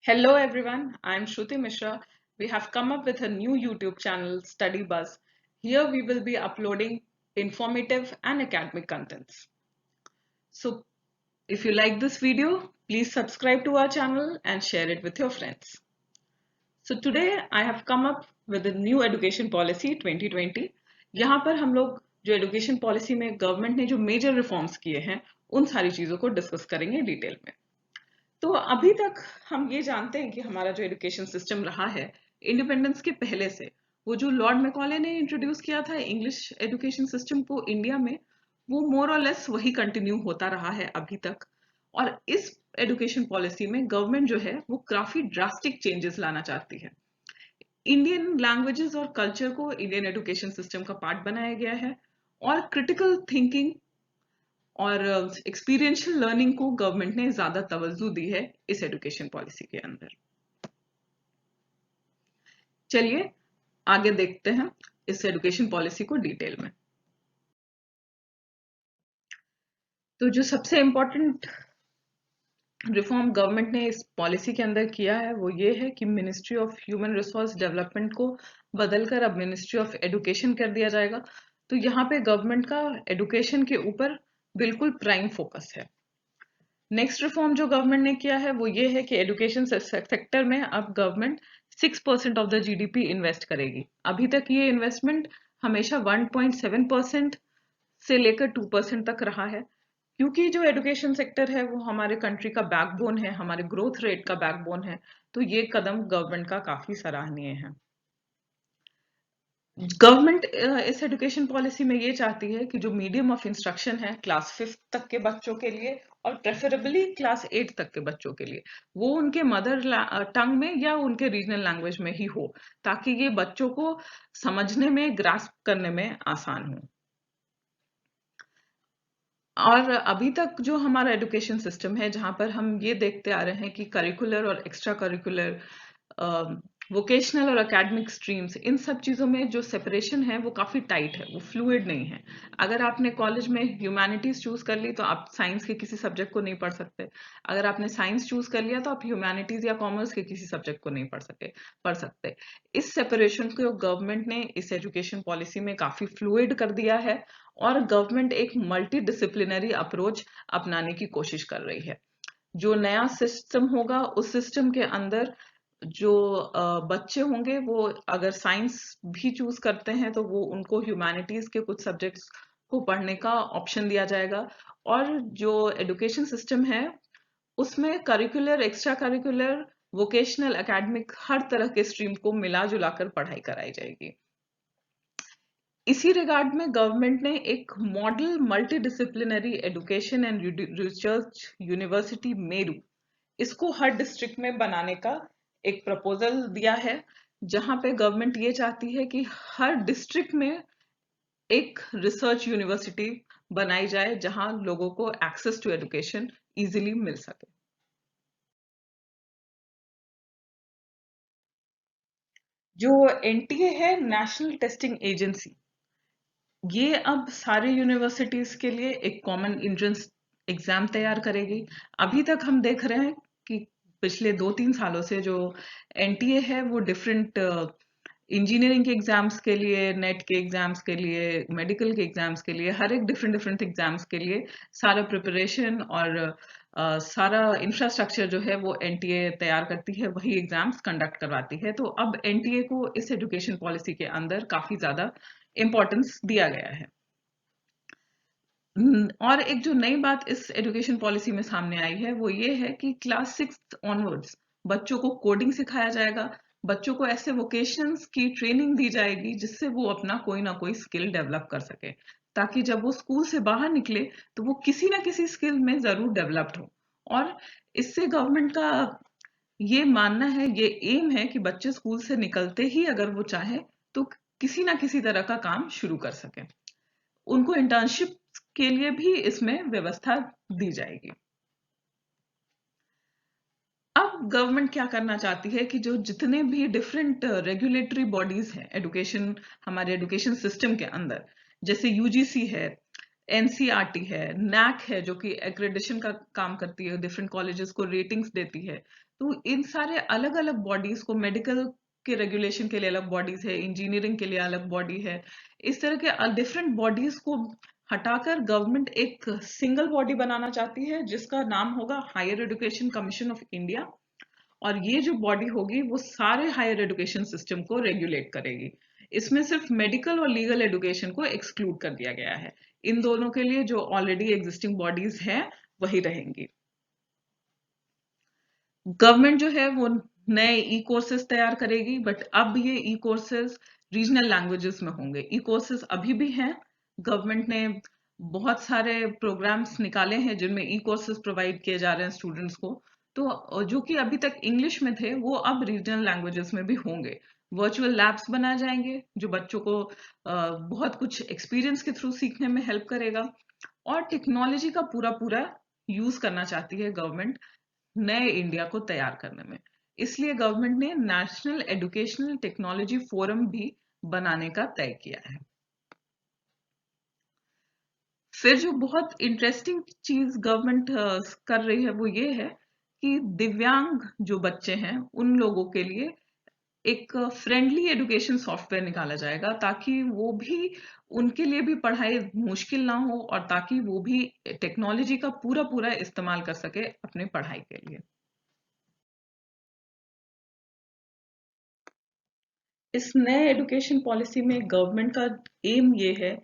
Hello everyone, I am Shruti Mishra. We have come up with a new YouTube channel, Study Buzz. Here we will be uploading informative and academic contents. So if you like this video, please subscribe to our channel and share it with your friends. So today I have come up with a new education policy 2020. यहाँ पर हम लोग जो education policy में government ने जो major reforms किए हैं उन सारी चीजों को डिस्कस करेंगे डिटेल में। तो अभी तक हम ये जानते हैं कि हमारा जो एजुकेशन सिस्टम रहा है इंडिपेंडेंस के पहले से, वो जो लॉर्ड मैकॉले ने इंट्रोड्यूस किया था इंग्लिश एजुकेशन सिस्टम को इंडिया में, वो मोर और लेस वही कंटिन्यू होता रहा है अभी तक। और इस एजुकेशन पॉलिसी में गवर्नमेंट जो है वो काफी ड्रास्टिक चेंजेस लाना चाहती है। इंडियन लैंग्वेजेस और कल्चर को इंडियन एजुकेशन सिस्टम का पार्ट बनाया गया है और क्रिटिकल थिंकिंग और एक्सपीरियंशियल लर्निंग को गवर्नमेंट ने ज्यादा तवज्जो दी है इस एजुकेशन पॉलिसी के अंदर। चलिए आगे देखते हैं इस एजुकेशन पॉलिसी को डिटेल में। तो जो सबसे इंपॉर्टेंट रिफॉर्म गवर्नमेंट ने इस पॉलिसी के अंदर किया है वो ये है कि ministry of human resource development को बदलकर अब मिनिस्ट्री ऑफ एजुकेशन कर दिया जाएगा। तो यहाँ पे गवर्नमेंट का एजुकेशन के ऊपर बिल्कुल प्राइम फोकस है। नेक्स्ट रिफॉर्म जो गवर्नमेंट ने किया है वो ये है कि एजुकेशन सेक्टर में अब government 6% of the GDP invest करेगी। अभी तक ये इन्वेस्टमेंट हमेशा 1.7% से लेकर 2% तक रहा है, क्योंकि जो एजुकेशन सेक्टर है वो हमारे कंट्री का बैकबोन है, हमारे ग्रोथ रेट का बैकबोन है। तो ये कदम गवर्नमेंट का काफी सराहनीय है। गवर्नमेंट इस एजुकेशन पॉलिसी में ये चाहती है कि जो मीडियम ऑफ इंस्ट्रक्शन है क्लास 5th तक के बच्चों के लिए और प्रेफरेबली क्लास 8 तक के बच्चों के लिए, वो उनके मदर टंग में या उनके रीजनल लैंग्वेज में ही हो, ताकि ये बच्चों को समझने में, ग्रास्प करने में आसान हो। और अभी तक जो हमारा एजुकेशन सिस्टम है जहां पर हम ये देखते आ रहे हैं कि करिकुलर और एक्स्ट्रा करिकुलर, वोकेशनल और एकेडमिक स्ट्रीम्स, इन सब चीज़ों में जो सेपरेशन है वो काफ़ी टाइट है, वो फ्लूइड नहीं है। अगर आपने कॉलेज में ह्यूमैनिटीज़ चूज कर ली तो आप साइंस के किसी सब्जेक्ट को नहीं पढ़ सकते। अगर आपने साइंस चूज कर लिया तो आप ह्यूमैनिटीज़ या कॉमर्स के किसी सब्जेक्ट को नहीं पढ़ सकते। इस सेपरेशन को गवर्नमेंट ने इस एजुकेशन पॉलिसी में काफ़ी फ्लूइड कर दिया है और गवर्नमेंट एक मल्टी डिसिप्लिनरी अप्रोच अपनाने की कोशिश कर रही है। जो नया सिस्टम होगा उस सिस्टम के अंदर जो बच्चे होंगे वो अगर साइंस भी चूज करते हैं तो वो उनको ह्यूमैनिटीज के कुछ सब्जेक्ट्स को पढ़ने का ऑप्शन दिया जाएगा। और जो एजुकेशन सिस्टम है उसमें curricular, extra curricular, vocational, academic हर तरह के स्ट्रीम को मिला जुला कर पढ़ाई कराई जाएगी। इसी रिगार्ड में गवर्नमेंट ने एक model multi disciplinary education and research university Meru, इसको हर डिस्ट्रिक्ट में बनाने का एक प्रपोजल दिया है, जहां पे गवर्नमेंट ये चाहती है कि हर डिस्ट्रिक्ट में एक रिसर्च यूनिवर्सिटी बनाई जाए जहां लोगों को एक्सेस टू एजुकेशन इजीली मिल सके। जो एनटीए है, नेशनल टेस्टिंग एजेंसी, ये अब सारे यूनिवर्सिटीज के लिए एक कॉमन एंट्रेंस एग्जाम तैयार करेगी। अभी तक हम देख रहे हैं कि पिछले 2-3 सालों से जो एनटीए है वो डिफरेंट इंजीनियरिंग के एग्जाम्स के लिए, नेट के एग्जाम्स के लिए, मेडिकल के एग्जाम्स के लिए, हर एक डिफरेंट डिफरेंट एग्जाम्स के लिए सारा प्रिपरेशन और सारा इंफ्रास्ट्रक्चर जो है वो एनटीए तैयार करती है, वही एग्जाम्स कंडक्ट करवाती है। तो अब एनटीए को इस एजुकेशन पॉलिसी के अंदर काफी ज्यादा इम्पोर्टेंस दिया गया है। और एक जो नई बात इस एजुकेशन पॉलिसी में सामने आई है वो ये है कि क्लास 6 ऑनवर्ड्स बच्चों को कोडिंग सिखाया जाएगा, बच्चों को ऐसे वोकेशंस की ट्रेनिंग दी जाएगी जिससे वो अपना कोई ना कोई स्किल डेवलप कर सके, ताकि जब वो स्कूल से बाहर निकले तो वो किसी ना किसी स्किल में जरूर डेवलप्ड हो। और इससे गवर्नमेंट का ये मानना है, ये एम है कि बच्चे स्कूल से निकलते ही अगर वो चाहे तो किसी ना किसी तरह का काम शुरू कर सके। उनको इंटर्नशिप के लिए भी इसमें व्यवस्था दी जाएगी। अब गवर्नमेंट क्या करना चाहती है कि जो जितने भी डिफरेंट रेगुलेटरी बॉडीज हैं एजुकेशन, हमारे एजुकेशन सिस्टम के अंदर, जैसे यूजीसी है, एनसीईआरटी है, नैक है जो कि एक्रेडिशन का काम करती है, डिफरेंट कॉलेजेस को रेटिंग्स देती है, तो इन सारे अलग अलग बॉडीज को, मेडिकल के रेगुलेशन के लिए अलग बॉडीज है, इंजीनियरिंग के लिए अलग बॉडी है, इस तरह के डिफरेंट बॉडीज को हटाकर गवर्नमेंट एक सिंगल बॉडी बनाना चाहती है जिसका नाम होगा higher education commission of India. और ये जो बॉडी होगी वो सारे हायर एजुकेशन सिस्टम को रेगुलेट करेगी। इसमें सिर्फ मेडिकल और लीगल एजुकेशन को एक्सक्लूड कर दिया गया है। इन दोनों के लिए जो ऑलरेडी एग्जिस्टिंग बॉडीज हैं वही रहेंगी। गवर्नमेंट जो है वो नए ई कोर्सेज तैयार करेगी, बट अब ये ई कोर्सेज रीजनल लैंग्वेजेस में होंगे। ई कोर्सेज अभी भी हैं, गवर्नमेंट ने बहुत सारे प्रोग्राम्स निकाले हैं जिनमें ई कोर्सेज प्रोवाइड किए जा रहे हैं स्टूडेंट्स को। तो जो कि अभी तक इंग्लिश में थे वो अब रीजनल लैंग्वेजेस में भी होंगे। वर्चुअल लैब्स बनाए जाएंगे जो बच्चों को बहुत कुछ एक्सपीरियंस के थ्रू सीखने में हेल्प करेगा। और टेक्नोलॉजी का पूरा पूरा यूज करना चाहती है गवर्नमेंट नए इंडिया को तैयार करने में। इसलिए गवर्नमेंट ने नेशनल एजुकेशनल टेक्नोलॉजी फोरम भी बनाने का तय किया है। फिर जो बहुत इंटरेस्टिंग चीज गवर्नमेंट कर रही है वो ये है कि दिव्यांग जो बच्चे हैं उन लोगों के लिए एक फ्रेंडली एजुकेशन सॉफ्टवेयर निकाला जाएगा, ताकि वो भी, उनके लिए भी पढ़ाई मुश्किल ना हो और ताकि वो भी टेक्नोलॉजी का पूरा पूरा इस्तेमाल कर सके अपनी पढ़ाई के लिए। इस नए एजुकेशन पॉलिसी में गवर्नमेंट का एम ये है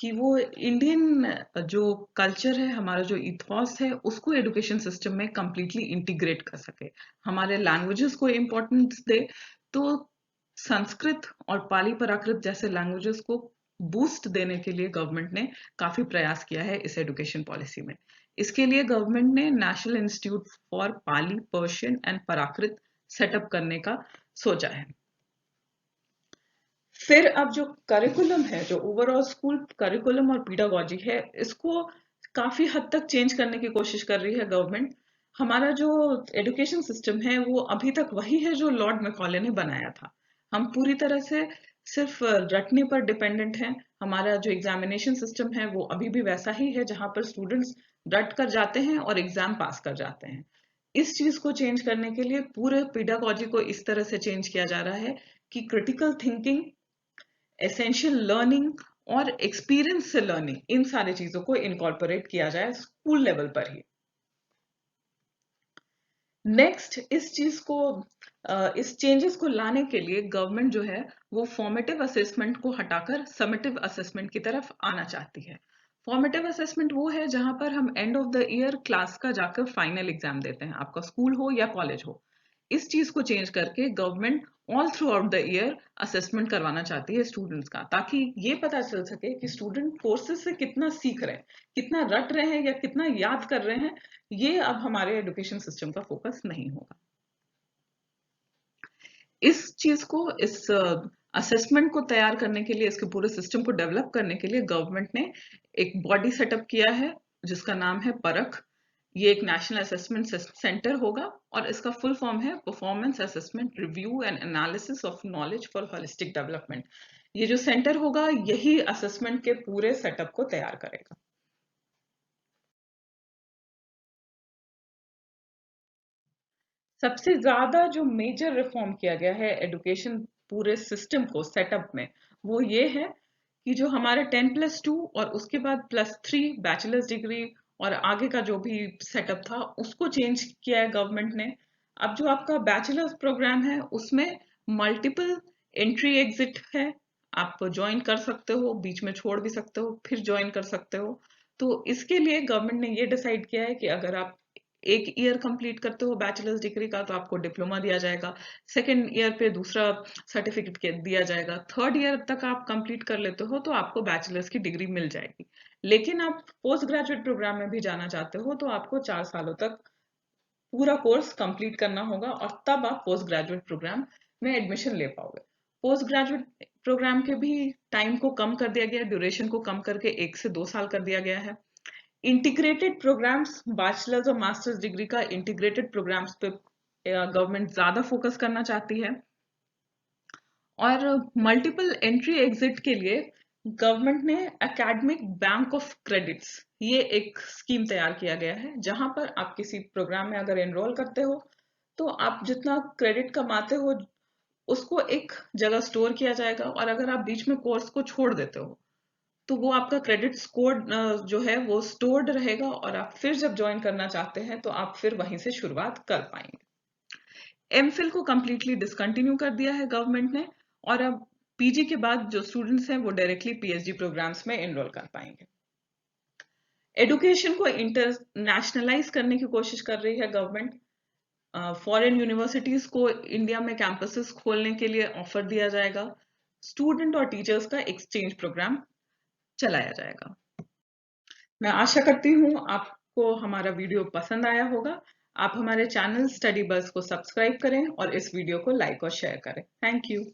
कि वो इंडियन जो कल्चर है, हमारा जो इथॉस है, उसको एजुकेशन सिस्टम में कंप्लीटली इंटीग्रेट कर सके, हमारे लैंग्वेजेस को इम्पोर्टेंस दे। तो संस्कृत और पाली प्राकृत जैसे लैंग्वेजेस को बूस्ट देने के लिए गवर्नमेंट ने काफी प्रयास किया है इस एजुकेशन पॉलिसी में। इसके लिए गवर्नमेंट ने national institute for Pali, Persian and Prakrit setup करने का सोचा है। फिर अब जो करिकुलम है, जो ओवरऑल स्कूल करिकुलम और पीडागोजी है, इसको काफी हद तक चेंज करने की कोशिश कर रही है गवर्नमेंट। हमारा जो एजुकेशन सिस्टम है वो अभी तक वही है जो लॉर्ड मैकॉले ने बनाया था। हम पूरी तरह से सिर्फ रटने पर डिपेंडेंट हैं। हमारा जो एग्जामिनेशन सिस्टम है वो अभी भी वैसा ही है जहां पर स्टूडेंट्स रट कर जाते हैं और एग्जाम पास कर जाते हैं। इस चीज को चेंज करने के लिए पूरे पीडागोजी को इस तरह से चेंज किया जा रहा है कि क्रिटिकल थिंकिंग, एसेंशियल लर्निंग और एक्सपीरियंस से लर्निंग, इन सारी चीजों को इनकॉर्पोरेट किया जाए स्कूल लेवल पर ही। नेक्स्ट, इस चेंजेस को लाने के लिए गवर्नमेंट जो है वो फॉर्मेटिव असेसमेंट को हटाकर समेटिव असेसमेंट की तरफ आना चाहती है। फॉर्मेटिव असेसमेंट वो है जहां पर हम end of the year class का जाकर फाइनल एग्जाम देते हैं, आपका स्कूल हो या कॉलेज हो। इस चीज को चेंज करके government all through out the year assessment करवाना चाहती है स्टूडेंट्स का, ताकि ये पता चल सके कि स्टूडेंट कोर्सेज से कितना सीख रहे हैं, कितना रट रहे हैं या कितना याद कर रहे हैं। ये अब हमारे एजुकेशन सिस्टम का फोकस नहीं होगा। इस असेसमेंट को तैयार करने के लिए, इसके पूरे सिस्टम को डेवलप करने के लिए गवर्नमेंट ने एक बॉडी सेटअप किया है जिसका नाम है परख। ये एक नेशनल असेसमेंट सेंटर होगा और इसका फुल फॉर्म है performance assessment review and analysis of knowledge for holistic development. ये जो सेंटर होगा यही असेसमेंट के पूरे सेटअप को तैयार करेगा। सबसे ज्यादा जो मेजर रिफॉर्म किया गया है एजुकेशन पूरे सिस्टम को सेटअप में, वो ये है कि जो हमारे 10+2 और उसके बाद +3 बैचलर्स डिग्री और आगे का जो भी सेटअप था उसको चेंज किया है गवर्नमेंट ने। अब जो आपका बैचलर्स प्रोग्राम है उसमें मल्टीपल एंट्री एग्जिट है। आप ज्वाइन कर सकते हो, बीच में छोड़ भी सकते हो, फिर ज्वाइन कर सकते हो। तो इसके लिए गवर्नमेंट ने ये डिसाइड किया है कि अगर आप एक ईयर कंप्लीट करते हो बैचलर्स डिग्री का तो आपको डिप्लोमा दिया जाएगा, सेकेंड ईयर पे दूसरा सर्टिफिकेट दिया जाएगा, थर्ड ईयर तक आप कंप्लीट कर लेते हो तो आपको बैचलर्स की डिग्री मिल जाएगी। लेकिन आप पोस्ट ग्रेजुएट प्रोग्राम में भी जाना चाहते हो तो आपको 4 सालों तक पूरा कोर्स कंप्लीट करना होगा और तब आप पोस्ट ग्रेजुएट प्रोग्राम में एडमिशन ले पाओगे। पोस्ट ग्रेजुएट प्रोग्राम के भी टाइम को कम कर दिया गया, ड्यूरेशन को कम करके 1 से 2 साल कर दिया गया है। इंटीग्रेटेड प्रोग्राम्स, बैचलर्स और मास्टर्स डिग्री का इंटीग्रेटेड प्रोग्राम्स पे गवर्नमेंट ज्यादा फोकस करना चाहती है। और मल्टीपल एंट्री एग्जिट के लिए गवर्नमेंट ने एकेडमिक बैंक ऑफ क्रेडिट्स, ये एक स्कीम तैयार किया गया है जहां पर आप किसी प्रोग्राम में अगर एनरोल करते हो तो आप जितना क्रेडिट कमाते हो उसको एक जगह स्टोर किया जाएगा, और अगर आप बीच में कोर्स को छोड़ देते हो तो वो आपका क्रेडिट स्कोर जो है वो स्टोर्ड रहेगा, और आप फिर जब ज्वाइन करना चाहते हैं तो आप फिर वहीं से शुरुआत कर पाएंगे। एमफिल को कंप्लीटली डिसकंटिन्यू कर दिया है गवर्नमेंट ने, और अब पीजी के बाद जो स्टूडेंट्स हैं वो डायरेक्टली पीएचडी प्रोग्राम्स में एनरोल कर पाएंगे। एडुकेशन को इंटरनेशनलाइज करने की कोशिश कर रही है गवर्नमेंट। फॉरेन यूनिवर्सिटीज को इंडिया में कैंपसेस खोलने के लिए ऑफर दिया जाएगा। स्टूडेंट और टीचर्स का एक्सचेंज प्रोग्राम चलाया जाएगा। मैं आशा करती हूँ आपको हमारा वीडियो पसंद आया होगा। आप हमारे चैनल स्टडी बज़ को सब्सक्राइब करें और इस वीडियो को लाइक और शेयर करें। Thank you.